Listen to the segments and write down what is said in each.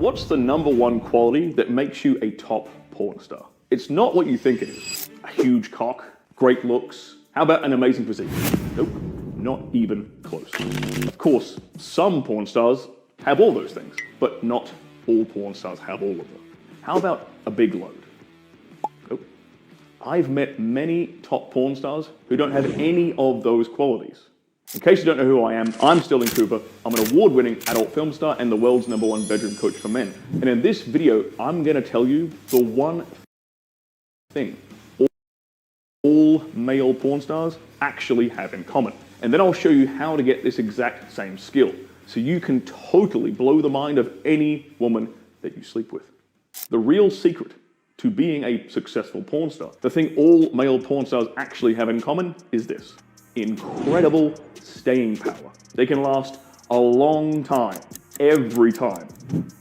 what's the #1 quality that makes you a top porn star? It's not what you think it is. A huge cock, great looks. How about an amazing physique? Nope, not even close. Of course, some porn stars have all those things, but not all porn stars have all of them. How about a big load? Nope. I've met many top porn stars who don't have any of those qualities. In case you don't know who I am, I'm Sterling Cooper. I'm an award-winning adult film star and the world's #1 bedroom coach for men. And in this video, I'm going to tell you the one thing all male porn stars actually have in common. And then I'll show you how to get this exact same skill so you can totally blow the mind of any woman that you sleep with. The real secret to being a successful porn star, the thing all male porn stars actually have in common is this: incredible staying power. They can last a long time, every time.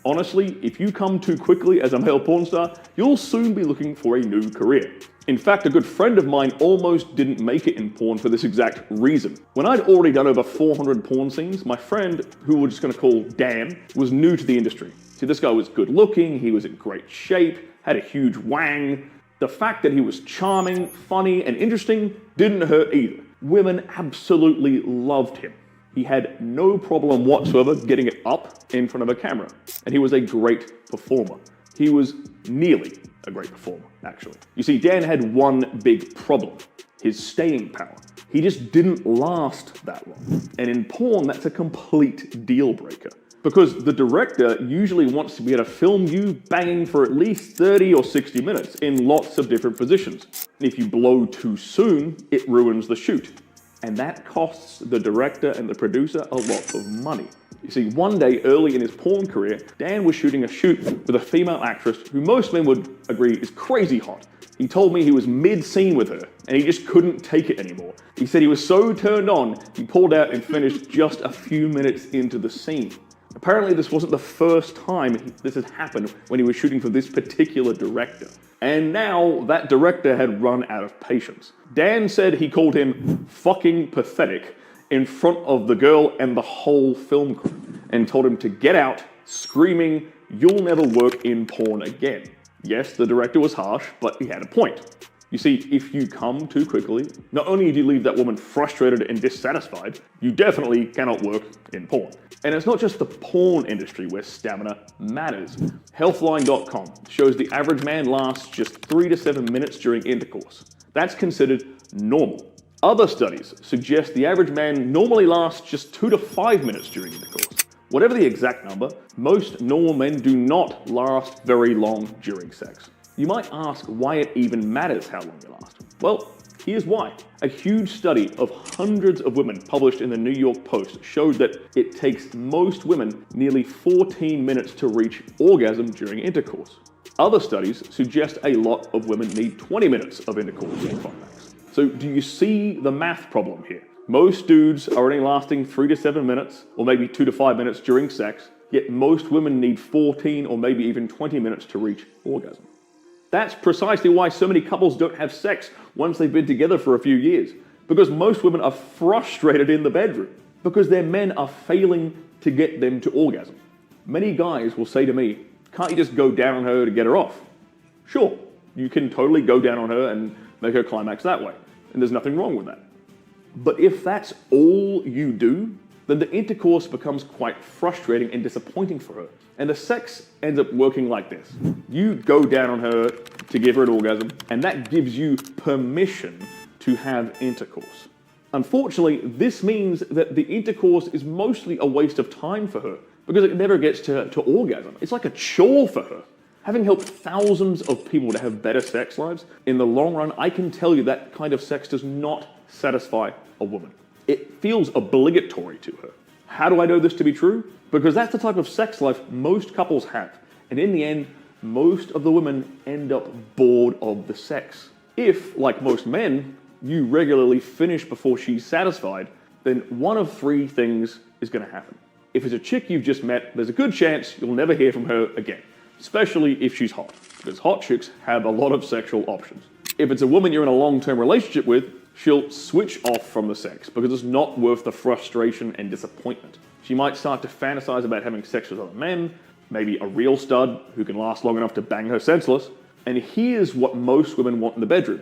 Honestly, if you come too quickly as a male porn star, you'll soon be looking for a new career. In fact, a good friend of mine almost didn't make it in porn for this exact reason. When I'd already done over 400 porn scenes, my friend, who we're just gonna call Dan, was new to the industry. See, this guy was good looking, he was in great shape, had a huge wang. The fact that he was charming, funny, and interesting didn't hurt either. Women absolutely loved him. He had no problem whatsoever getting it up in front of a camera, and he was a great performer. He was nearly a great performer, actually. You see, Dan had one big problem: his staying power. He just didn't last that long. And in porn, that's a complete deal breaker. Because the director usually wants to be able to film you banging for at least 30 or 60 minutes in lots of different positions. And if you blow too soon, it ruins the shoot. And that costs the director and the producer a lot of money. You see, one day early in his porn career, Dan was shooting a shoot with a female actress who most men would agree is crazy hot. He told me he was mid-scene with her, and he just couldn't take it anymore. He said he was so turned on, he pulled out and finished just a few minutes into the scene. Apparently this wasn't the first time this had happened when he was shooting for this particular director. And now that director had run out of patience. Dan said he called him fucking pathetic in front of the girl and the whole film crew, and told him to get out, screaming, "You'll never work in porn again." Yes, the director was harsh, but he had a point. You see, if you come too quickly, not only do you leave that woman frustrated and dissatisfied, you definitely cannot work in porn. And it's not just the porn industry where stamina matters. Healthline.com shows the average man lasts just 3 to 7 minutes during intercourse. That's considered normal. Other studies suggest the average man normally lasts just 2 to 5 minutes during intercourse. Whatever the exact number, most normal men do not last very long during sex. You might ask why it even matters how long you last. Well, here's why. A huge study of hundreds of women published in the New York Post showed that it takes most women nearly 14 minutes to reach orgasm during intercourse. Other studies suggest a lot of women need 20 minutes of intercourse in climax. So do you see the math problem here? Most dudes are only lasting 3 to 7 minutes, or maybe 2 to 5 minutes during sex, yet most women need 14 or maybe even 20 minutes to reach orgasm. That's precisely why so many couples don't have sex once they've been together for a few years. Because most women are frustrated in the bedroom. Because their men are failing to get them to orgasm. Many guys will say to me, "Can't you just go down on her to get her off?" Sure, you can totally go down on her and make her climax that way. And there's nothing wrong with that. But if that's all you do, then the intercourse becomes quite frustrating and disappointing for her. And the sex ends up working like this. You go down on her to give her an orgasm, and that gives you permission to have intercourse. Unfortunately, this means that the intercourse is mostly a waste of time for her, because it never gets to orgasm. It's like a chore for her. Having helped thousands of people to have better sex lives, in the long run, I can tell you that kind of sex does not satisfy a woman. It feels obligatory to her. How do I know this to be true? Because that's the type of sex life most couples have. And in the end, most of the women end up bored of the sex. If, like most men, you regularly finish before she's satisfied, then one of 3 things is going to happen. If it's a chick you've just met, there's a good chance you'll never hear from her again, especially if she's hot, because hot chicks have a lot of sexual options. If it's a woman you're in a long-term relationship with, she'll switch off from the sex because it's not worth the frustration and disappointment. She might start to fantasize about having sex with other men, maybe a real stud who can last long enough to bang her senseless. And here's what most women want in the bedroom.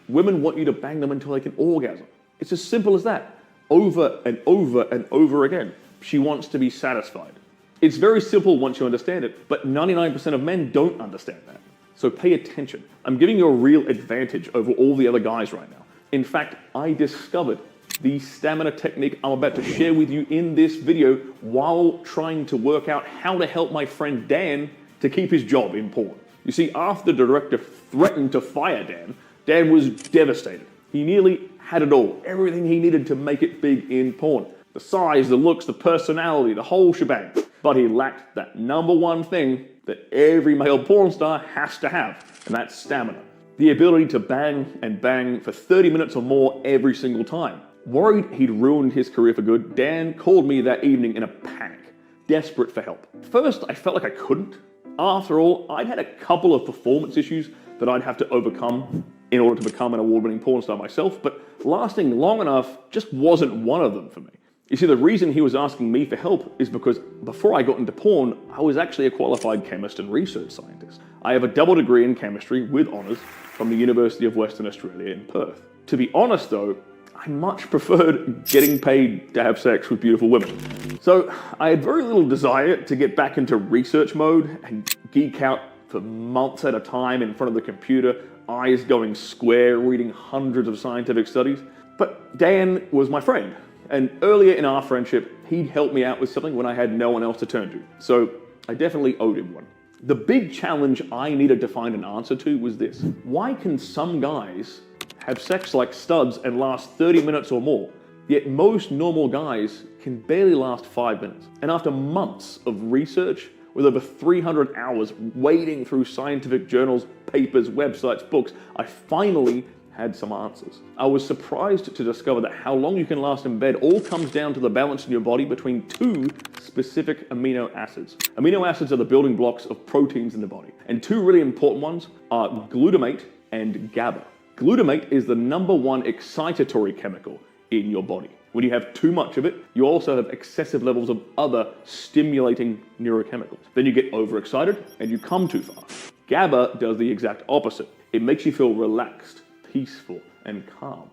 Women want you to bang them until they can orgasm. It's as simple as that. Over and over and over again. She wants to be satisfied. It's very simple once you understand it, but 99% of men don't understand that. So pay attention. I'm giving you a real advantage over all the other guys right now. In fact, I discovered the stamina technique I'm about to share with you in this video while trying to work out how to help my friend Dan to keep his job in porn. You see, after the director threatened to fire Dan, Dan was devastated. He nearly had it all, everything he needed to make it big in porn. The size, the looks, the personality, the whole shebang. But he lacked that number one thing that every male porn star has to have, and that's stamina. The ability to bang and bang for 30 minutes or more every single time. Worried he'd ruined his career for good, Dan called me that evening in a panic, desperate for help. First, I felt like I couldn't. After all, I'd had a couple of performance issues that I'd have to overcome in order to become an award-winning porn star myself, but lasting long enough just wasn't one of them for me. You see, the reason he was asking me for help is because before I got into porn, I was actually a qualified chemist and research scientist. I have a double degree in chemistry with honours from the University of Western Australia in Perth. To be honest though, I much preferred getting paid to have sex with beautiful women. So I had very little desire to get back into research mode and geek out for months at a time in front of the computer, eyes going square, reading hundreds of scientific studies. But Dan was my friend. And earlier in our friendship, he'd helped me out with something when I had no one else to turn to. So I definitely owed him one. The big challenge I needed to find an answer to was this. Why can some guys have sex like studs and last 30 minutes or more, yet most normal guys can barely last 5 minutes? And after months of research, with over 300 hours wading through scientific journals, papers, websites, books, I finally had some answers. I was surprised to discover that how long you can last in bed all comes down to the balance in your body between two specific amino acids. Amino acids are the building blocks of proteins in the body, and two really important ones are glutamate and GABA. Glutamate is the number one excitatory chemical in your body. When you have too much of it, you also have excessive levels of other stimulating neurochemicals. Then you get overexcited and you come too fast. GABA does the exact opposite. It makes you feel relaxed, peaceful, and calm.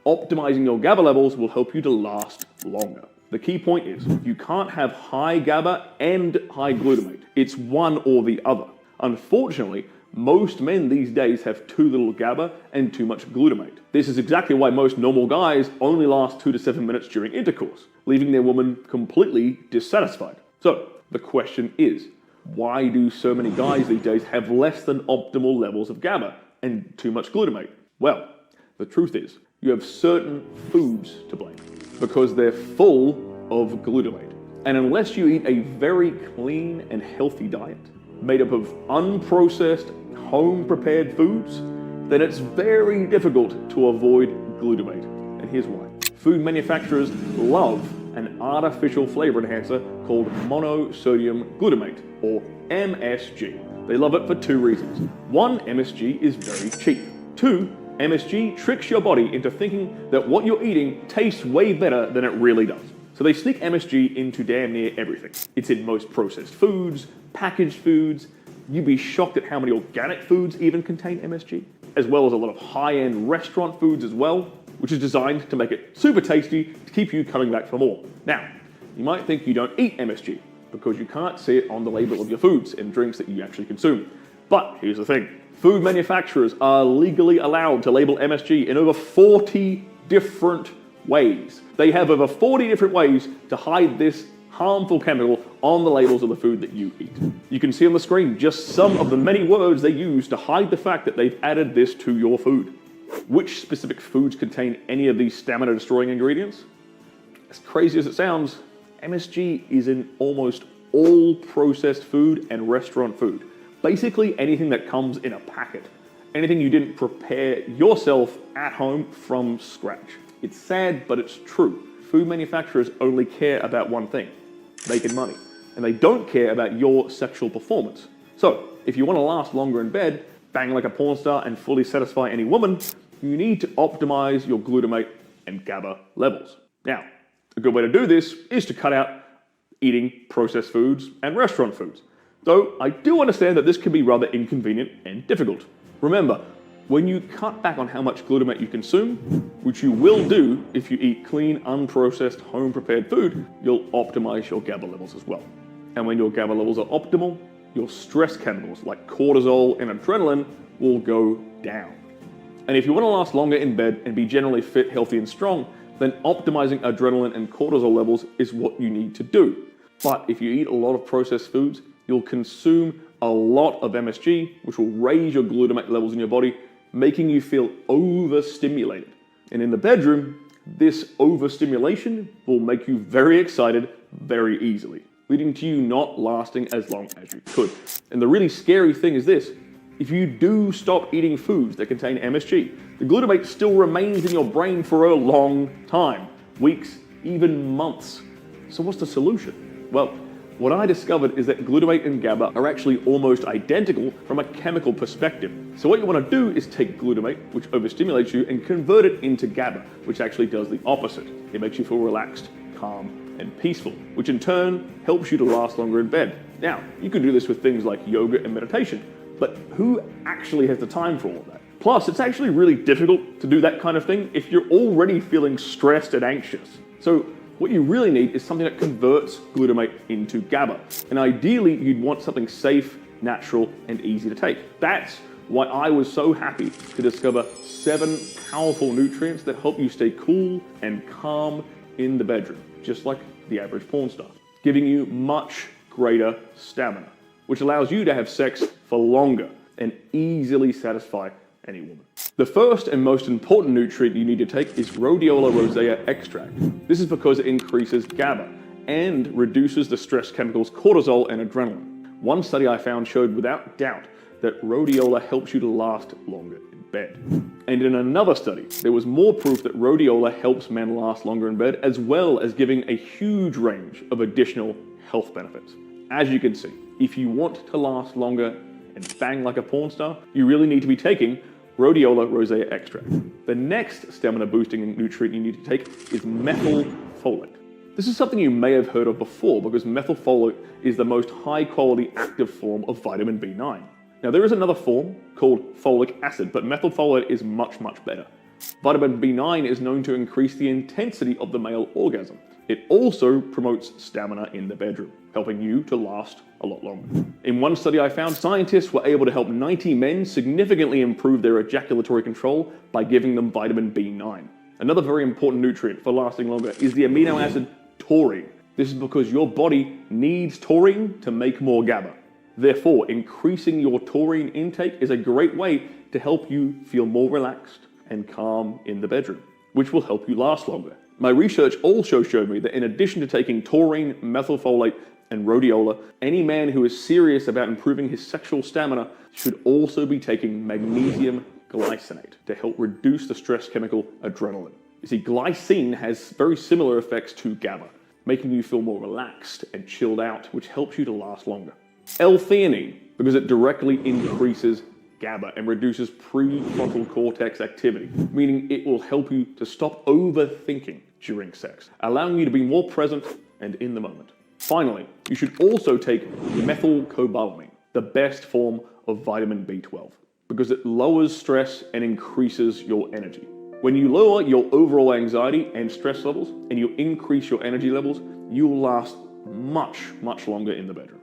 Optimizing your GABA levels will help you to last longer. The key point is, you can't have high GABA and high glutamate. It's one or the other. Unfortunately, most men these days have too little GABA and too much glutamate. This is exactly why most normal guys only last 2 to 7 minutes during intercourse, leaving their woman completely dissatisfied. So, the question is, why do so many guys these days have less than optimal levels of GABA and too much glutamate? Well, the truth is, you have certain foods to blame because they're full of glutamate. And unless you eat a very clean and healthy diet made up of unprocessed, home-prepared foods, then it's very difficult to avoid glutamate. And here's why. Food manufacturers love an artificial flavor enhancer called monosodium glutamate, or MSG. They love it for two reasons. One, MSG is very cheap. Two, MSG tricks your body into thinking that what you're eating tastes way better than it really does. So they sneak MSG into damn near everything. It's in most processed foods, packaged foods. You'd be shocked at how many organic foods even contain MSG, as well as a lot of high-end restaurant foods as well, which is designed to make it super tasty to keep you coming back for more. Now, you might think you don't eat MSG because you can't see it on the label of your foods and drinks that you actually consume. But here's the thing. Food manufacturers are legally allowed to label MSG in over 40 different ways. They have over 40 different ways to hide this harmful chemical on the labels of the food that you eat. You can see on the screen just some of the many words they use to hide the fact that they've added this to your food. Which specific foods contain any of these stamina-destroying ingredients? As crazy as it sounds, MSG is in almost all processed food and restaurant food. Basically anything that comes in a packet. Anything you didn't prepare yourself at home from scratch. It's sad, but it's true. Food manufacturers only care about one thing, making money. And they don't care about your sexual performance. So, if you want to last longer in bed, bang like a porn star and fully satisfy any woman, you need to optimize your glutamate and GABA levels. Now, a good way to do this is to cut out eating processed foods and restaurant foods. Though I do understand that this can be rather inconvenient and difficult. Remember, when you cut back on how much glutamate you consume, which you will do if you eat clean, unprocessed, home-prepared food, you'll optimize your GABA levels as well. And when your GABA levels are optimal, your stress chemicals like cortisol and adrenaline will go down. And if you want to last longer in bed and be generally fit, healthy, and strong, then optimizing adrenaline and cortisol levels is what you need to do. But if you eat a lot of processed foods, you'll consume a lot of MSG, which will raise your glutamate levels in your body, making you feel overstimulated. And in the bedroom, this overstimulation will make you very excited very easily, leading to you not lasting as long as you could. And the really scary thing is this: if you do stop eating foods that contain MSG, the glutamate still remains in your brain for a long time, weeks, even months. So what's the solution? Well, what I discovered is that glutamate and GABA are actually almost identical from a chemical perspective. So what you want to do is take glutamate, which overstimulates you, and convert it into GABA, which actually does the opposite. It makes you feel relaxed, calm, and peaceful, which in turn helps you to last longer in bed. Now, you can do this with things like yoga and meditation, but who actually has the time for all of that? Plus, it's actually really difficult to do that kind of thing if you're already feeling stressed and anxious. So what you really need is something that converts glutamate into GABA. And ideally, you'd want something safe, natural, and easy to take. That's why I was so happy to discover 7 powerful nutrients that help you stay cool and calm in the bedroom, just like the average porn star, giving you much greater stamina, which allows you to have sex for longer and easily satisfy any woman. The first and most important nutrient you need to take is rhodiola rosea extract. This is because it increases GABA and reduces the stress chemicals cortisol and adrenaline. One study I found showed without doubt that rhodiola helps you to last longer in bed. And in another study, there was more proof that rhodiola helps men last longer in bed, as well as giving a huge range of additional health benefits. As you can see, if you want to last longer and bang like a porn star, you really need to be taking rhodiola rosea extract. The next stamina boosting nutrient you need to take is methylfolate. This is something you may have heard of before because methylfolate is the most high quality active form of vitamin B9. Now there is another form called folic acid, but methylfolate is much, much better. Vitamin B9 is known to increase the intensity of the male orgasm. It also promotes stamina in the bedroom, helping you to last a lot longer. In one study I found, scientists were able to help 90 men significantly improve their ejaculatory control by giving them vitamin B9. Another very important nutrient for lasting longer is the amino acid taurine. This is because your body needs taurine to make more GABA. Therefore, increasing your taurine intake is a great way to help you feel more relaxed and calm in the bedroom, which will help you last longer. My research also showed me that in addition to taking taurine, methylfolate, and rhodiola, any man who is serious about improving his sexual stamina should also be taking magnesium glycinate to help reduce the stress chemical adrenaline. You see, glycine has very similar effects to GABA, making you feel more relaxed and chilled out, which helps you to last longer. L-theanine, because it directly increases GABA and reduces prefrontal cortex activity, meaning it will help you to stop overthinking during sex, allowing you to be more present and in the moment. Finally, you should also take methylcobalamin, the best form of vitamin B12, because it lowers stress and increases your energy. When you lower your overall anxiety and stress levels, and you increase your energy levels, you will last much, much longer in the bedroom.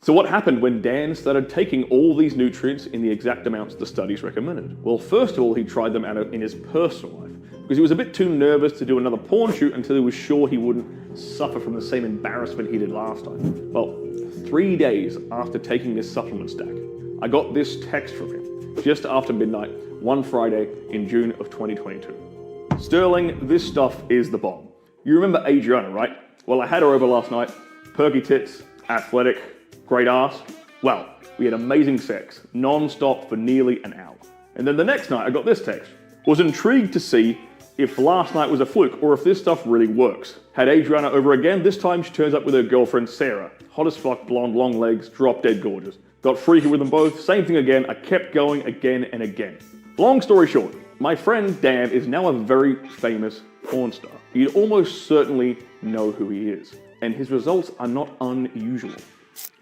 So what happened when Dan started taking all these nutrients in the exact amounts the studies recommended? Well, first of all, he tried them out in his personal life because he was a bit too nervous to do another porn shoot until he was sure he wouldn't suffer from the same embarrassment he did last time. Well, 3 days after taking this supplement stack, I got this text from him just after midnight, one Friday in June of 2022. Sterling, this stuff is the bomb. You remember Adriana, right? Well, I had her over last night, perky tits, athletic, great ass. Well, we had amazing sex, non-stop for nearly an hour. And then the next night I got this text. Was intrigued to see if last night was a fluke or if this stuff really works. Had Adriana over again, this time she turns up with her girlfriend Sarah. Hot as fuck, blonde, long legs, drop dead gorgeous. Got freaky with them both, same thing again, I kept going again and again. Long story short, my friend Dan is now a very famous porn star. You'd almost certainly know who he is. And his results are not unusual.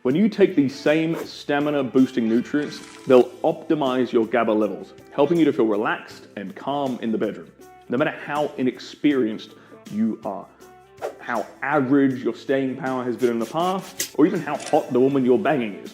When you take these same stamina-boosting nutrients, they'll optimize your GABA levels, helping you to feel relaxed and calm in the bedroom, no matter how inexperienced you are, how average your staying power has been in the past, or even how hot the woman you're banging is.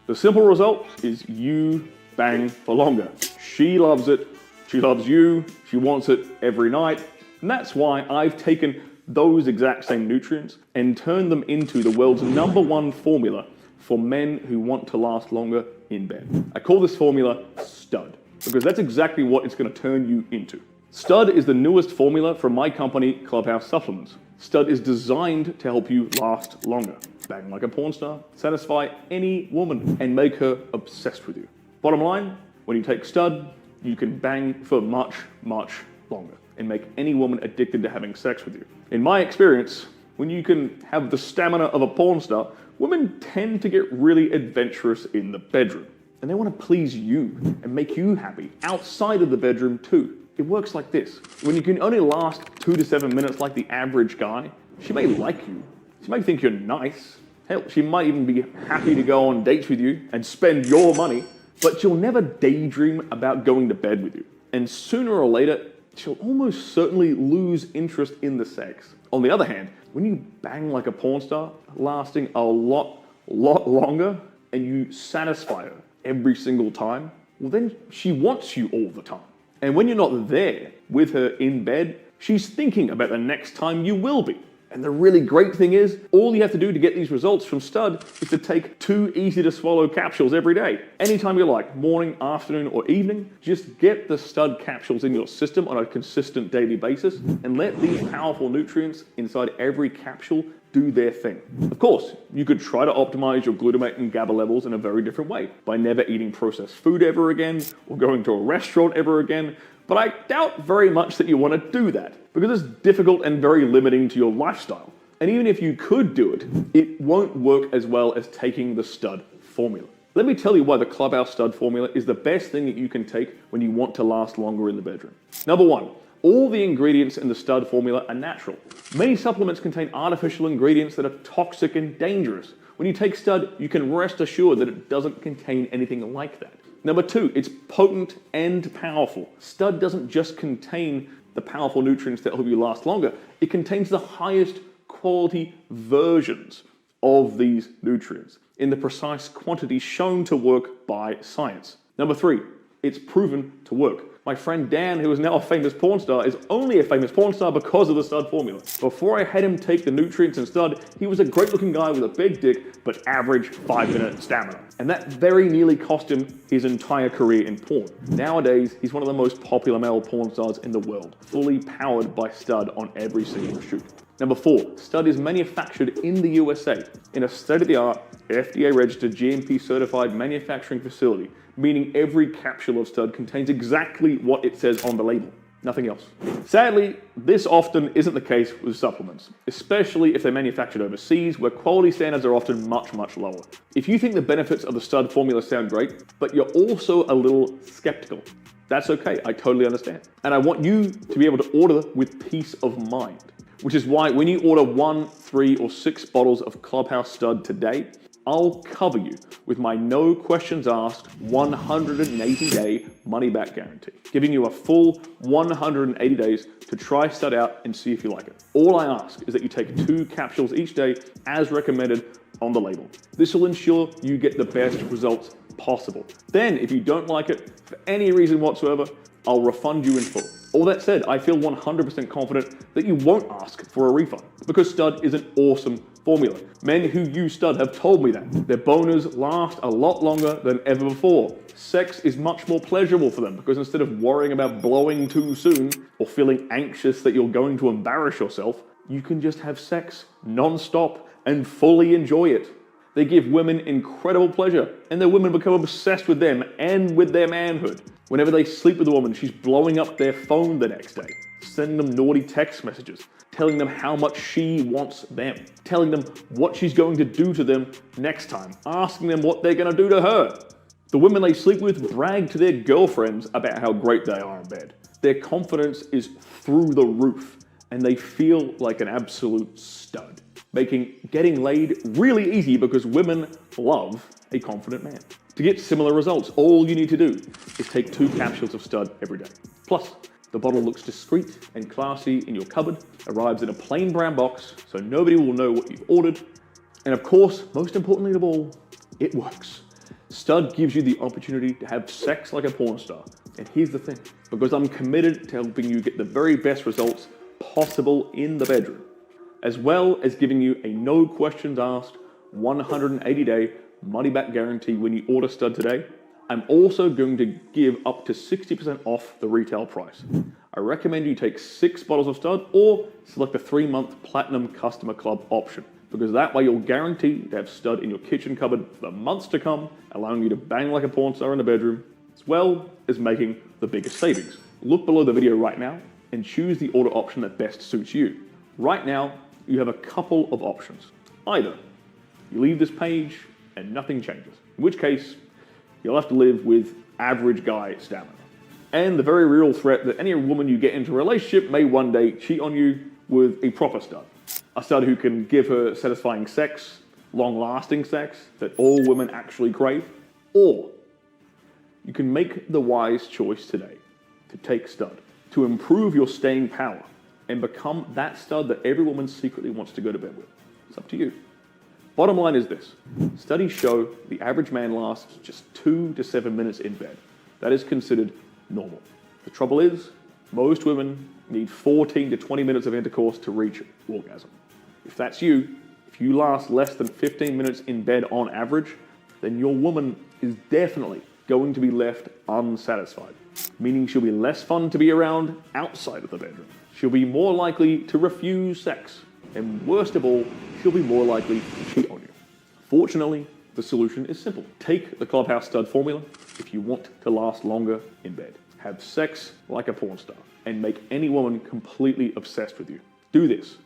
The simple result is you bang for longer. She loves it, she loves you, she wants it every night, and that's why I've taken those exact same nutrients and turned them into the world's #1 formula for men who want to last longer in bed. I call this formula STUD, because that's exactly what it's going to turn you into. STUD is the newest formula from my company, Clubhouse Supplements. STUD is designed to help you last longer, bang like a porn star, satisfy any woman, and make her obsessed with you. Bottom line, when you take STUD, you can bang for much, much longer and make any woman addicted to having sex with you. In my experience, when you can have the stamina of a porn star, women tend to get really adventurous in the bedroom. And they want to please you and make you happy outside of the bedroom too. It works like this. When you can only last 2 to 7 minutes like the average guy, she may like you. She may think you're nice. Hell, she might even be happy to go on dates with you and spend your money, but she'll never daydream about going to bed with you. And sooner or later, she'll almost certainly lose interest in the sex. On the other hand, when you bang like a porn star, lasting a lot longer, and you satisfy her every single time, well then she wants you all the time. And when you're not there with her in bed, she's thinking about the next time you will be. And the really great thing is, all you have to do to get these results from STUD is to take 2 easy-to-swallow capsules every day. Anytime you like, morning, afternoon, or evening, just get the STUD capsules in your system on a consistent daily basis and let these powerful nutrients inside every capsule do their thing. Of course, you could try to optimize your glutamate and GABA levels in a very different way, by never eating processed food ever again, or going to a restaurant ever again, but I doubt very much that you want to do that, because it's difficult and very limiting to your lifestyle. And even if you could do it, it won't work as well as taking the STUD formula. Let me tell you why the Clubhouse STUD formula is the best thing that you can take when you want to last longer in the bedroom. Number 1, all the ingredients in the STUD formula are natural. Many supplements contain artificial ingredients that are toxic and dangerous. When you take STUD, you can rest assured that it doesn't contain anything like that. Number 2, it's potent and powerful. STUD doesn't just contain the powerful nutrients that help you last longer, it contains the highest quality versions of these nutrients in the precise quantity shown to work by science. Number 3, it's proven to work. My friend Dan, who is now a famous porn star, is only a famous porn star because of the STUD formula. Before I had him take the nutrients in STUD, he was a great looking guy with a big dick, but average 5-minute stamina. And that very nearly cost him his entire career in porn. Nowadays, he's one of the most popular male porn stars in the world, fully powered by STUD on every single shoot. Number 4, STUD is manufactured in the USA in a state-of-the-art, FDA-registered, GMP-certified manufacturing facility, meaning every capsule of STUD contains exactly what it says on the label, nothing else. Sadly, this often isn't the case with supplements, especially if they're manufactured overseas, where quality standards are often much, much lower. If you think the benefits of the STUD formula sound great, but you're also a little skeptical, that's okay, I totally understand. And I want you to be able to order with peace of mind, which is why when you order 1, 3, or 6 bottles of Clubhouse STUD today, I'll cover you with my no questions asked 180-day money-back guarantee, giving you a full 180 days to try STUD out and see if you like it. All I ask is that you take 2 capsules each day as recommended on the label. This will ensure you get the best results possible. Then, if you don't like it for any reason whatsoever, I'll refund you in full. All that said, I feel 100% confident that you won't ask for a refund, because STUD is an awesome formula. Men who use STUD have told me that. Their boners last a lot longer than ever before. Sex is much more pleasurable for them, because instead of worrying about blowing too soon or feeling anxious that you're going to embarrass yourself, you can just have sex non-stop and fully enjoy it. They give women incredible pleasure, and their women become obsessed with them and with their manhood. Whenever they sleep with a woman, she's blowing up their phone the next day, sending them naughty text messages, telling them how much she wants them, telling them what she's going to do to them next time, asking them what they're going to do to her. The women they sleep with brag to their girlfriends about how great they are in bed. Their confidence is through the roof, and they feel like an absolute stud. making getting laid really easy because women love a confident man. To get similar results, all you need to do is take 2 capsules of stud every day. Plus, the bottle looks discreet and classy in your cupboard, arrives in a plain brown box so nobody will know what you've ordered, and of course, most importantly of all, it works. Stud gives you the opportunity to have sex like a porn star. And here's the thing, because I'm committed to helping you get the very best results possible in the bedroom, as well as giving you a no questions asked 180-day money-back guarantee when you order Stud today, I'm also going to give up to 60% off the retail price. I recommend you take 6 bottles of Stud or select the 3-month Platinum Customer Club option, because that way you'll guarantee to have Stud in your kitchen cupboard for months to come, allowing you to bang like a porn star in the bedroom, as well as making the biggest savings. Look below the video right now and choose the order option that best suits you. Right now, you have a couple of options. Either you leave this page and nothing changes, in which case you'll have to live with average guy stamina, and the very real threat that any woman you get into a relationship may one day cheat on you with a proper stud. A stud who can give her satisfying sex, long-lasting sex that all women actually crave. Or you can make the wise choice today to take Stud, to improve your staying power and become that stud that every woman secretly wants to go to bed with. It's up to you. Bottom line is this: studies show the average man lasts just 2 to 7 minutes in bed. That is considered normal. The trouble is, most women need 14 to 20 minutes of intercourse to reach orgasm. If that's you, if you last less than 15 minutes in bed on average, then your woman is definitely going to be left unsatisfied, meaning she'll be less fun to be around outside of the bedroom. She'll be more likely to refuse sex, and worst of all, she'll be more likely to cheat on you. Fortunately, the solution is simple. Take the Clubhouse Stud formula if you want to last longer in bed. Have sex like a porn star and make any woman completely obsessed with you. Do this.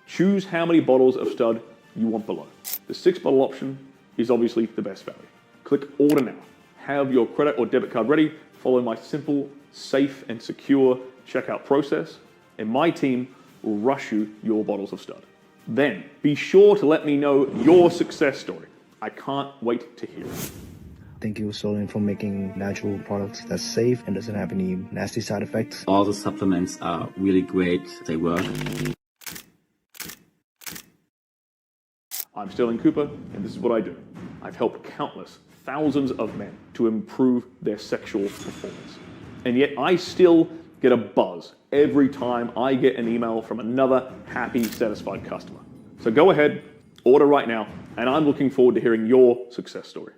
Choose how many bottles of Stud you want below. The 6-bottle option is obviously the best value. Click order now. Have your credit or debit card ready. Follow my simple, safe, and secure checkout process, and my team will rush you your bottles of Stud. Then be sure to let me know your success story. I can't wait to hear it. Thank you, Solin, for making natural products that's safe and doesn't have any nasty side effects. All the supplements are really great. They work. I'm Sterling Cooper, and this is what I do. I've helped countless thousands of men to improve their sexual performance. And yet I still get a buzz every time I get an email from another happy, satisfied customer. So go ahead, order right now, and I'm looking forward to hearing your success story.